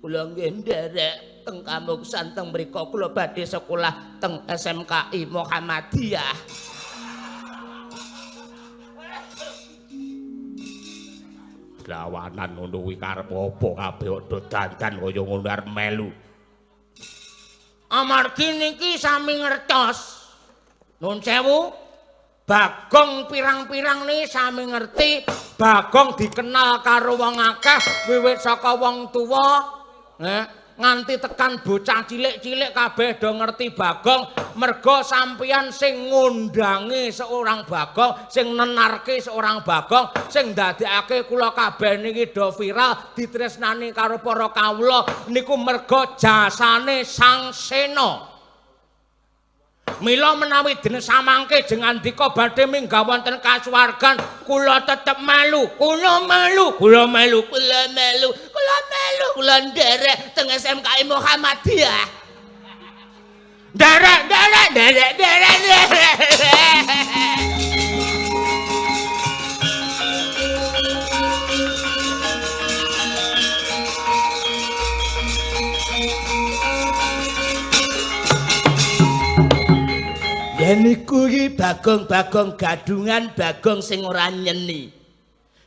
Kula nggih nderek teng Kamuksan teng mriku kula badhe sekolah teng SMKI Muhammadiyah. Lawanan ngono kuwi karep apa kabeh do dandan kaya ngono arep melu. Amargi niki sami ngertos. Nun sewu. Bagong pirang-pirang nih sami ngerti Bagong dikenal karo wong akeh wiwit saka wong tuwa nganti tekan bocah cilik-cilik kabeh do ngerti Bagong mergo sampeyan sing ngundangi seorang Bagong sing nenarke seorang Bagong sing ndadekake kula kabeh niki do viral ditresnani karo para kawula niku mergo jasane Sang Sena. Mila menawi dene samangke jeng andika badhe minggah wonten kasuwargan kula tetep melu kula nderek teng SMKI Muhammadiyah nderek niku iki Bagong gadungan Bagong sing ora nyeni.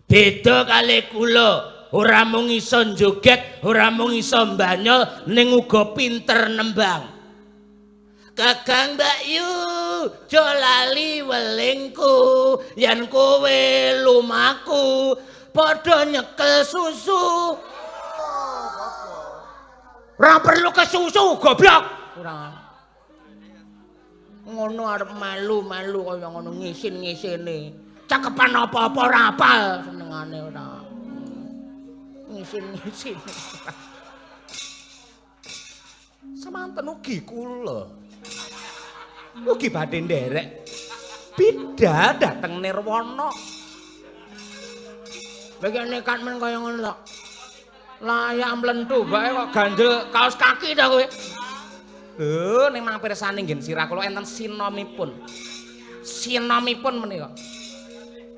Beda kali kula, ora mung iso joget, ora mung iso mbanyol, ning uga pinter nembang. Kakang Mbak Yu, jo lali welingku, yen kowe lumaku, padha nyekel susu. Ora perlu ke susu, goblok. Ora ngono arep malu-malu kaya ngono ngisin-ngisine. Cakepan apa-apa ora apal senengane ora. Ngisin-ngisin. Samanten ugi kula. Ugi badhe nderek. Bida dateng Nirwana. Lagi nekat men kaya ngono tok. Layak mlentu bae kok ganjel kaos kaki dah kowe. Ning mang pirsane nggih sirah kula enten sinomipun. Sinomipun menika.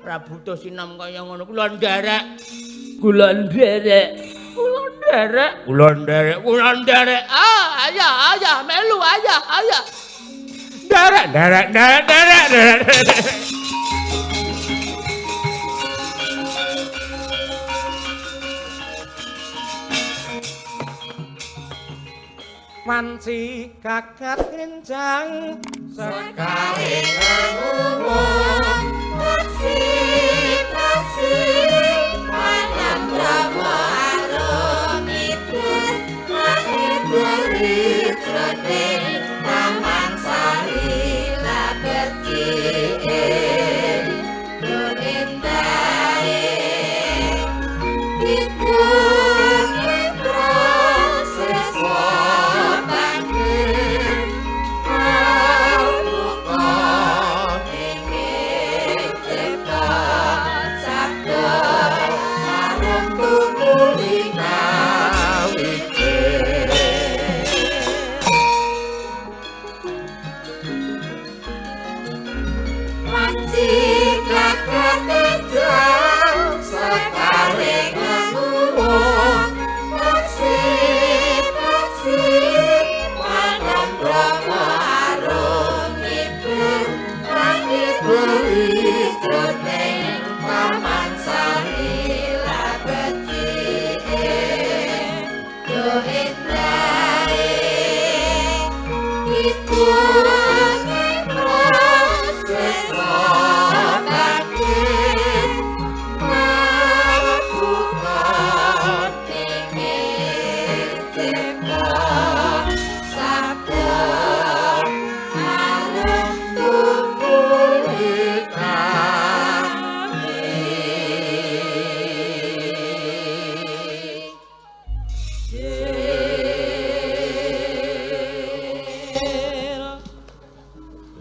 Prabu to sinom kaya ngono kula nderek. Ayah melu ayah. Nderek. Wanci kakat kencang sekali ngomong taksi malam Rama arum itu beri troteng taman sari la berciin berindai ikut proses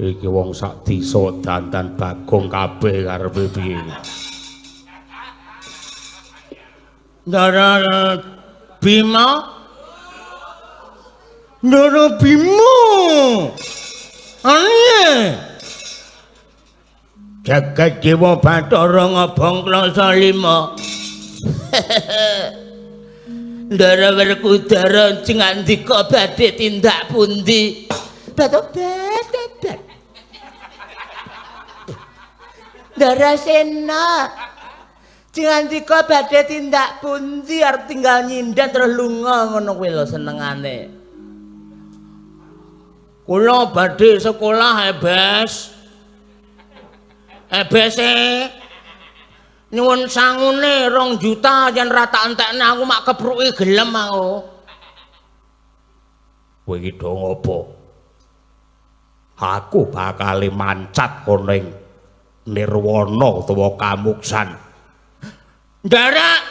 iki wong sak desa dandan Bagong kabeh karepe piye. Ndara Bima ane jagat dewa Bathara ngobong klasa 5 Ndara Werkudara njeng andika badhe tindak pundi? Batok. Ndara Sena njeng andika badhe tindak pundi arep tinggal nyindan terus lunga ngono kuwi lho senengane. Kula badhe sekolah Ebes. Ebese nyuwun sangune 2 juta yen ra tak entekne aku mak kepruki gelem aku. Kowe iki do ngopo? Aku bakal mancat kono ing Nirwana utawa Kamuksan. Nderek.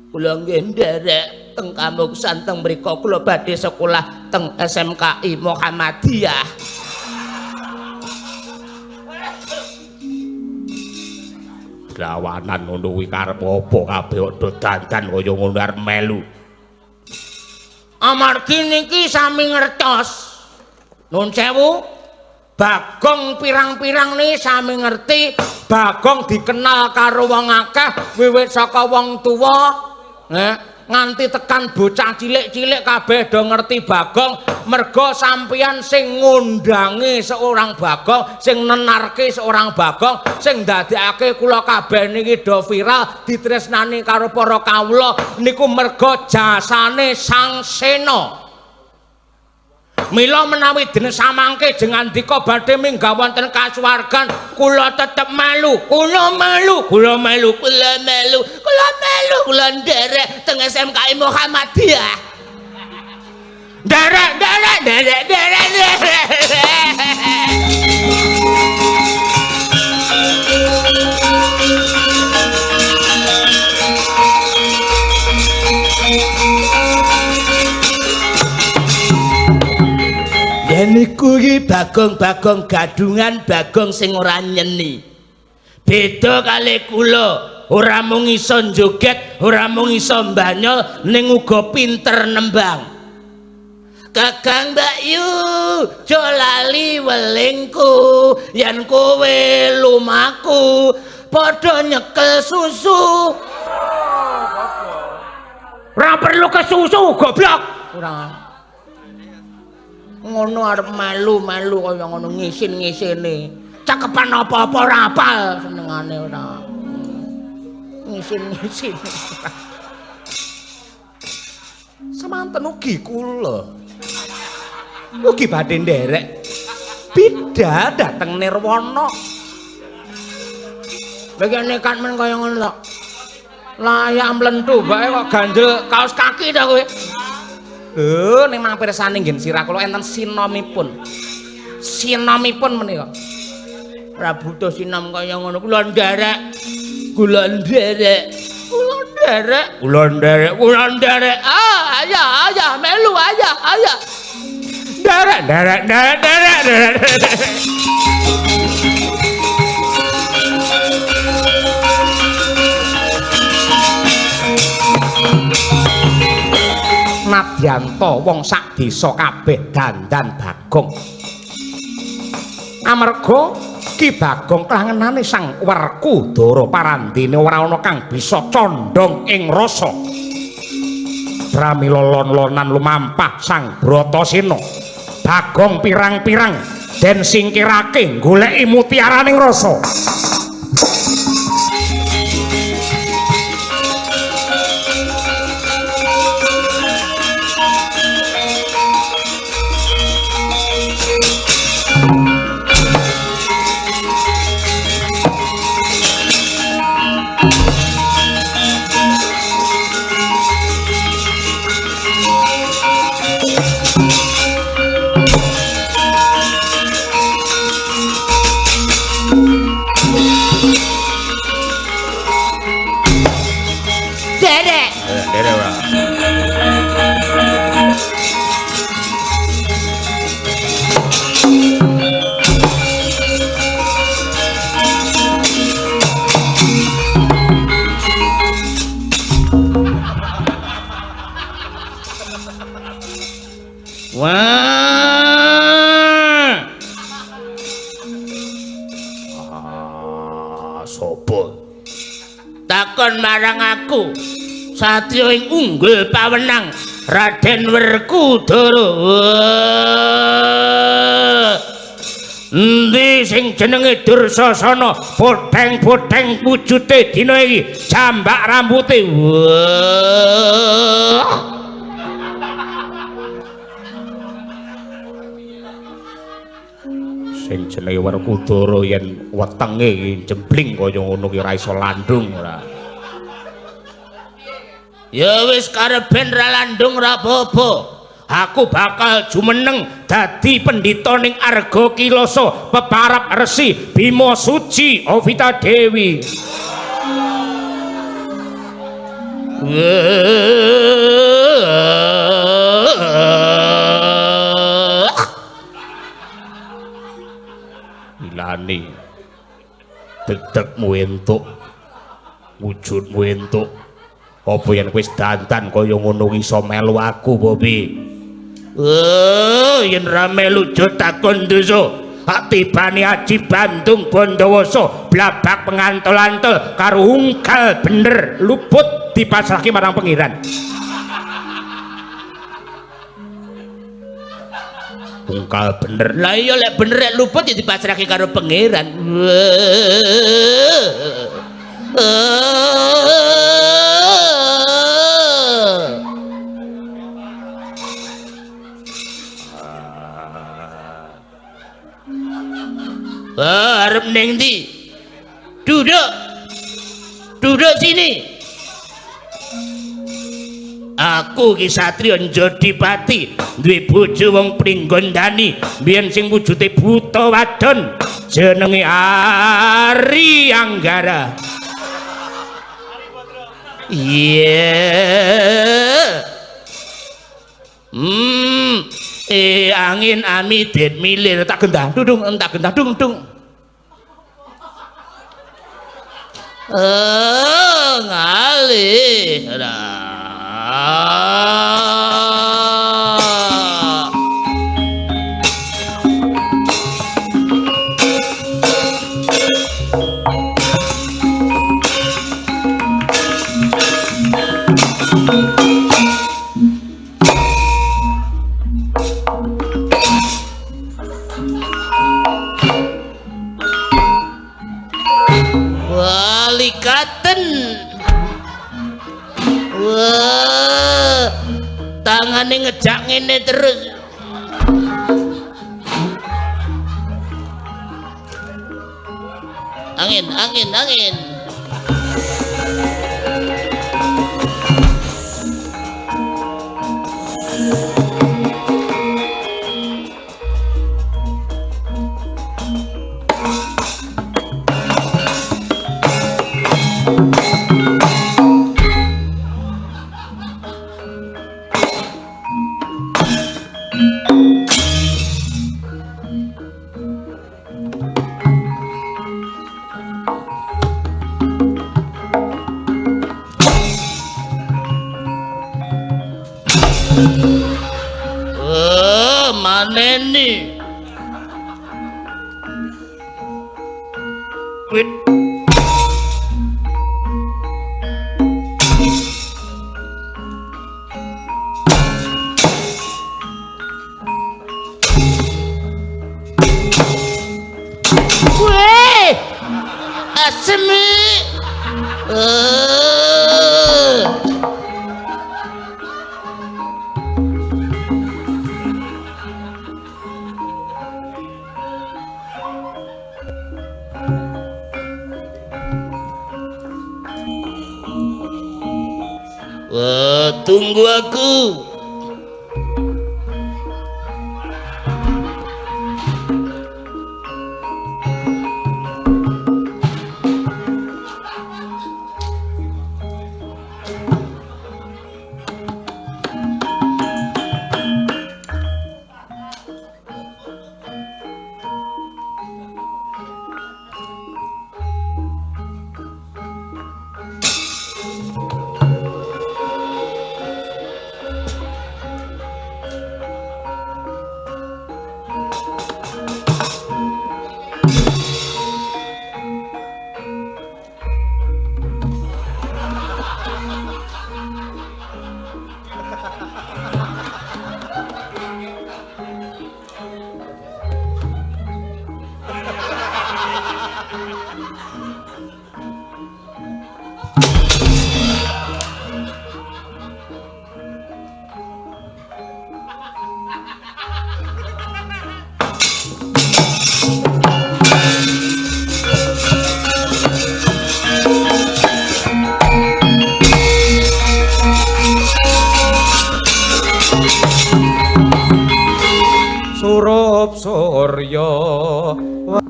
Kula nggih nderek teng Kamuksan teng mriku kula badhe sekolah teng SMKI Muhammadiyah. Lawanan ngono kuwi karep apa kabeh do dandan kaya ngono arep melu. Amargi niki sami ngertos. Nuwun sewu. Bagong pirang-pirang nih sami ngerti Bagong dikenal karo wong akeh wiwit saka wong tuwa nganti tekan bocah cilik-cilik kabeh do ngerti Bagong merga sampeyan sing ngundangi seorang Bagong sing nenarke seorang Bagong sing ndadekake kula kabeh niki do viral ditresnani karo para kawula niku merga jasane Sang Sena. Mila menawi den samangke jengan dika badhe minggah wonten kasuwargan kula tetep melu kula nderek teng SMKI Muhammadiyah. Nderek. Niku iki Bagong gadungan Bagong sing ora nyeni. Beda kali kula, ora mung iso joget, ora mung iso mbanyol, ning uga pinter nembang. Kakang Mbak Yu, jo lali welingku, yen kowe lumaku, padha nyekel susu. Ora perlu ke susu goblok. Ora ngono arep melu-melu kaya ngono ngisin-ngisine. Cakepan apa-apa ora apal senengane ora. Ngisin-ngisin. Samanten ugi kula. Ugi badhe nderek. Bidal dateng Nirwana. Lagi nekat men kaya ngono to. Layak mlentu bae kok ganjel kaos kaki ta kowe. Ning mampirsane nggih sirah kula enten sinomipun. Sinomipun menika. Ora butuh sinom kaya ngono kula nderek. Ah, ayah melu ayah. Nderek. Nadyanto wong sak desa kabeh dandan Bagong. Amarga Ki Bagong klangenane Sang Werkudara parandene ora ana kang bisa condhong ing rasa. Pramila lon-lonan lumampah Sang Bratasena. Bagong pirang-pirang den singkirake goleki mutiaraning rasa. Sapa? Takon marang aku. Satya ing unggul pawenang Raden Werkudara. Endi sing jenenge Dursasana bodheng-bodheng wujude dina iki jambak rambuté. Sing jenenge Werkudara yen wetenge jembling kaya ngono ki ora iso landung ora. Ya wis karepen ra landung ra apa-apa. Aku bakal jumeneng dadi pendhita ning Arga Kilasa peparap Resi Bima Suci Ovita Dewi. Ilane dedekmu entuk, wujudmu entuk. Apa yen wis dandan kaya ngono iso melu aku, Bobi? Yen ra melu takon dosa. Tibane Aji Bandung Bandawasa blabak pengantol-antol karo ungkal bener luput dipasrahke marang pengiran. Ungkal bener. Lah iya lek bener lek luput ya dipasrahke karo pangeran. Arep ning ndi? Duduk. Duduk sini. Aku ki satriya Jodipati, duwe bojo wong Pringgondani, biyen sing wujude buta wadon, jenenge Ari Anggara. Iya. Angin amit milir tak gendah dung. Ngalih. Walikaten. Wah, tangane ngejak ngene terus. Angin. Maneni. Wit. Weh, asmi. Tunggu aku.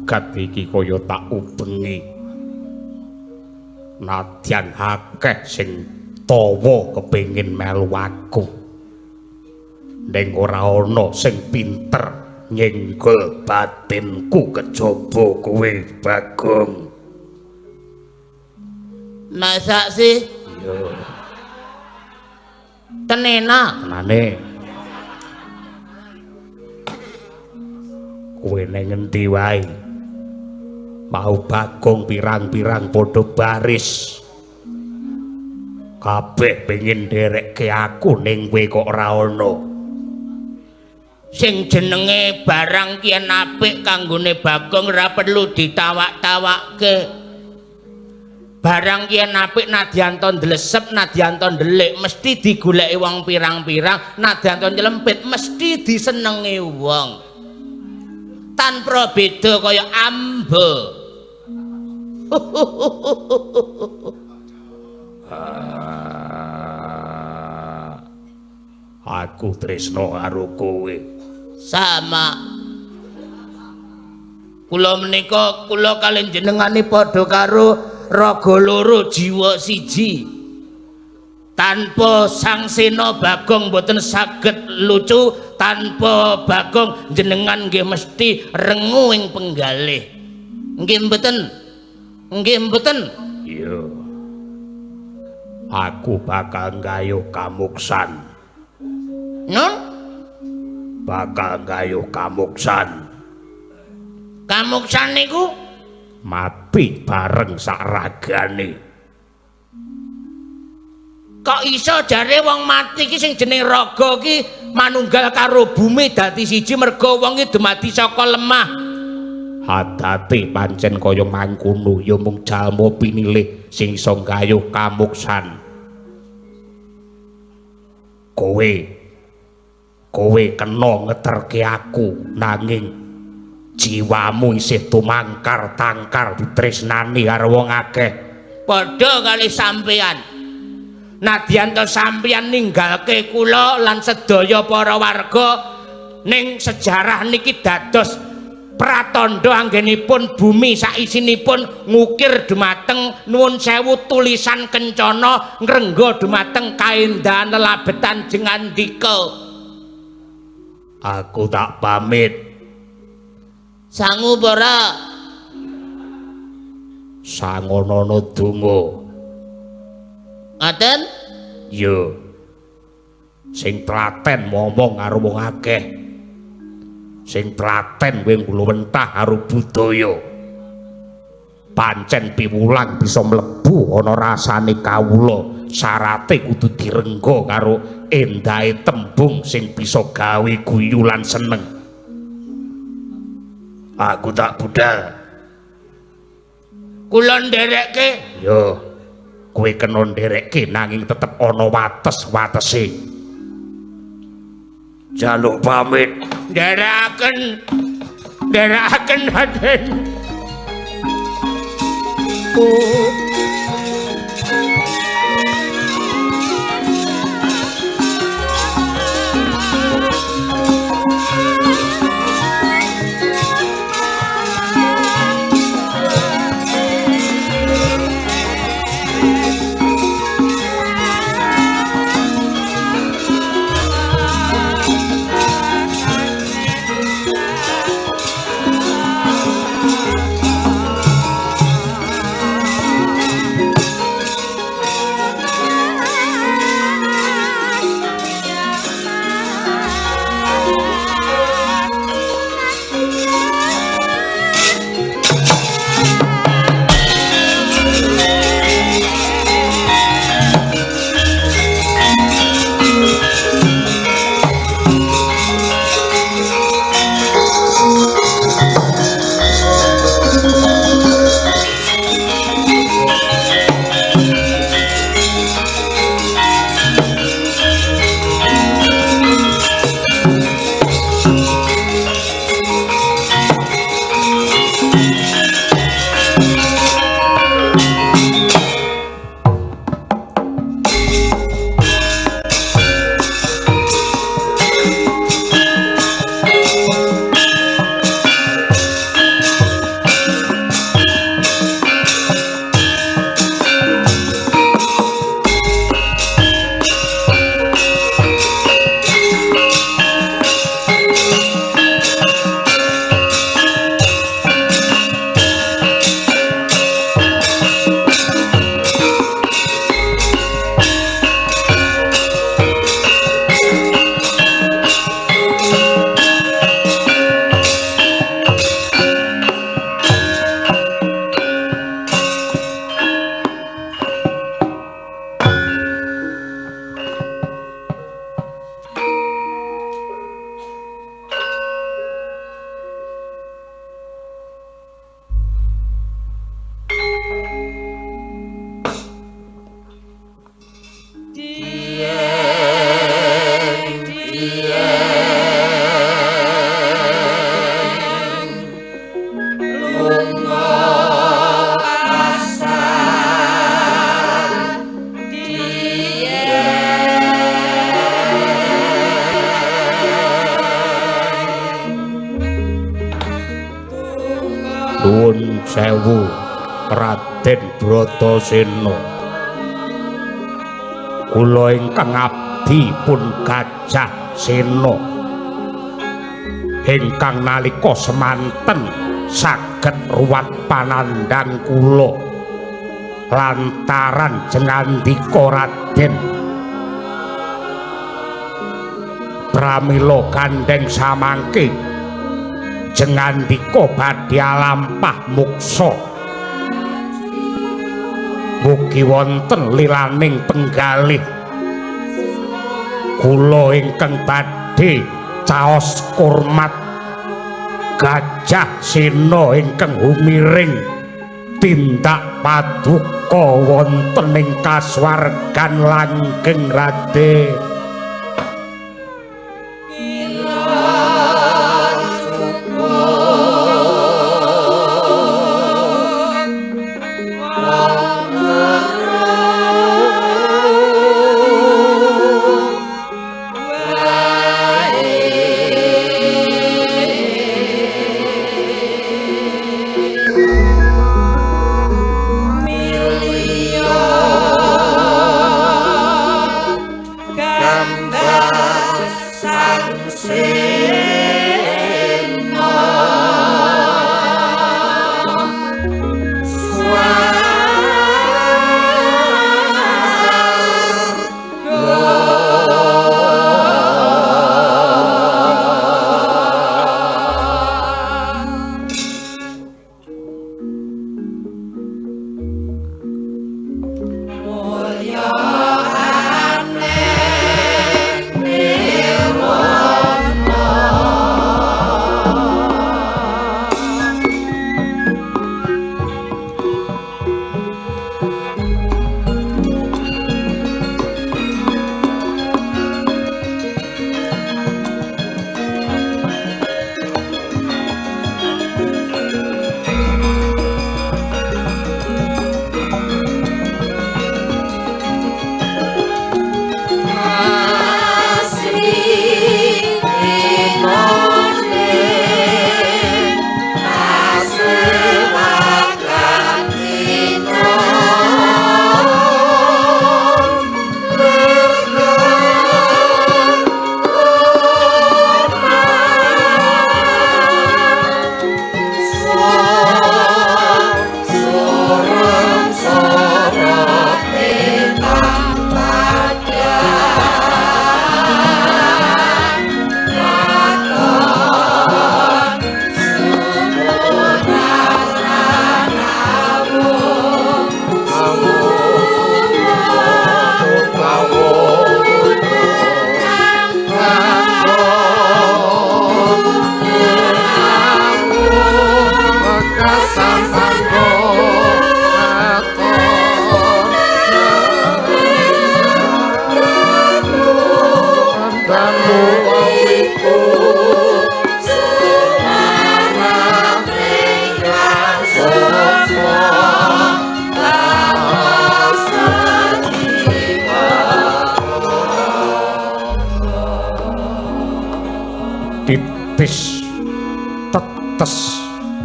jagat iki kaya tak ubengi. Nadyan akeh sing tawa kepengin melu aku. Ning ora ana sing pinter nyenggol batinku kejaba kowe Bagong. Masa sih? Yo, Tenena. tenane. Kowe nang ngendi wae? Mau Bagong pirang-pirang padha baris. Kabeh pengin nderekke aku ning kowe kok ora ana. Sing jenenge barang kian apik kanggone Bagong ora perlu ditawak-tawakke. Barang kian apik nadyan to ndlesep, nadyan to ndelik mesti digoleki wong pirang-pirang, nadyan to nyelempit mesti disenengi wong. Tanpa beda kaya amba. Aku tresno karo kowe. Sama. Kula menika kula kaliyan jenengane padha karo raga loro jiwa siji. Tanpa Sang Sena Bagong boten saged lucu, tanpa Bagong jenengan nggih mesti rengu ing penggalih. Nggih mboten? Nggih mboten? Iya. Aku bakal gayuh kamuksan. Nun? Bakal gayuh kamuksan. Kamuksan niku Mati bareng sak ragane. kok iso jare wong mati ki sing jeneng raga ki manunggal karo bumi dadi siji merga wong ki dumadi saka lemah. Hadate pancen kaya mangkono ya mung jalma pinilih sing iso gayuh kamuksan. Kowe kena ngeterke aku nanging jiwamu isih tumangkar-tangkar ditresnani karo wong akeh. Padha kali sampeyan. Nadyan to sampeyan ninggalke kula lan sedaya para warga ning sejarah niki dados pratandha anggenipun bumi saisinipun ngukir dumateng nuwun sewu tulisan kencana ngrengga dumateng kaendahan lelabetan jengandika. Aku tak pamit. Sangu para Sangonono donga. ngaten? Yo. Sing telaten ngomong karo wong akeh. Sing telaten kowe ngluwentah karo budaya. Pancen piwulang bisa mlebu ana rasane kawula, syarate kudu direngga karo endahe tembung sing bisa gawe guyu lan seneng. Aku tak budal. Kula nderekke. Yo, kowe kena nderekke nanging tetep ana wates-watese. Jaluk pamit. Nderekaken Raden. sewu Raden Bratasena. Kula ingkang abdi pun Gajah Sena ingkang nalika semanten saged ruwat panandhang kula lantaran jengandika Raden pramila gandeng samangke jengandika badhe lampah muksa. Mugi wonten lilaning penggalih kula ingkang badhe caos kurmat Gajah Sena ingkang humiring tindak paduka wonten ing kasuwargan langgeng Raden. Titis tetes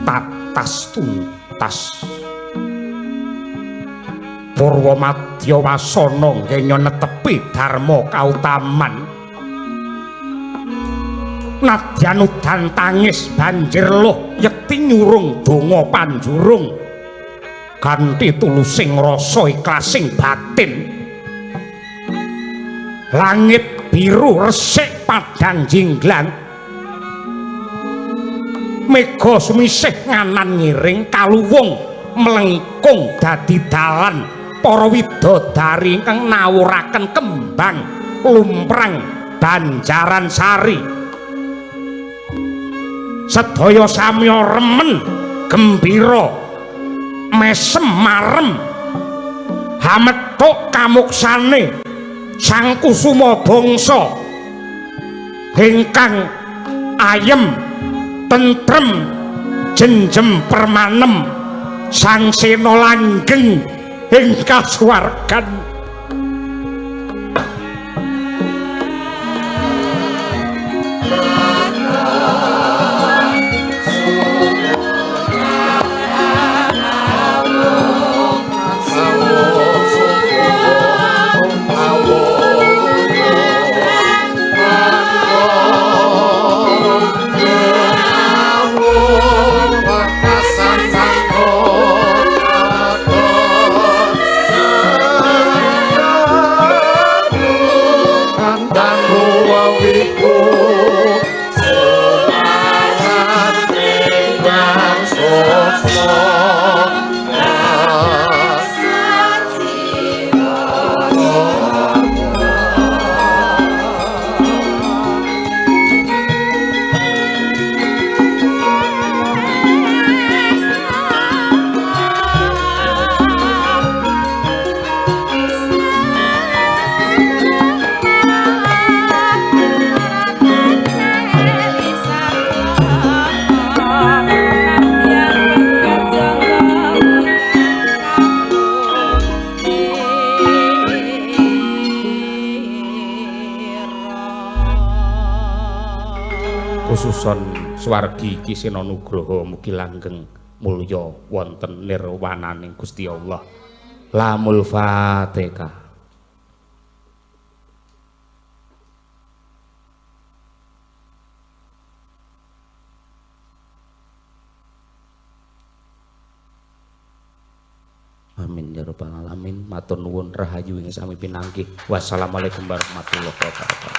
tatas tuntas Purwamadya wasana ngenya netepi dharma kautaman nadyan udan tangis banjir loh yekti nyurung donga panjurung kanthi tulusing rasa iklasing batin langit biru resik padang jinglang mega sumisih nganan ngiring kaluwung melengkung dadi dalan para widodari ingkang nawuraken kembang lumprang Banjaran Sari sedaya samya remen gembira mesem marem hamethuk kamuksane sang kusuma bangsa ingkang ayem tentrem jenjem permanem sang sena langgeng ing kasuwargan Dusun Swargi iki Sena Nugroho mugi langgeng mulya wonten nirwananing Gusti Allah. Lamul Fatihah. Amin ya rabbal alamin. Matur nuwun rahayu ing sami pinanggih. Wassalamualaikum warahmatullahi wabarakatuh.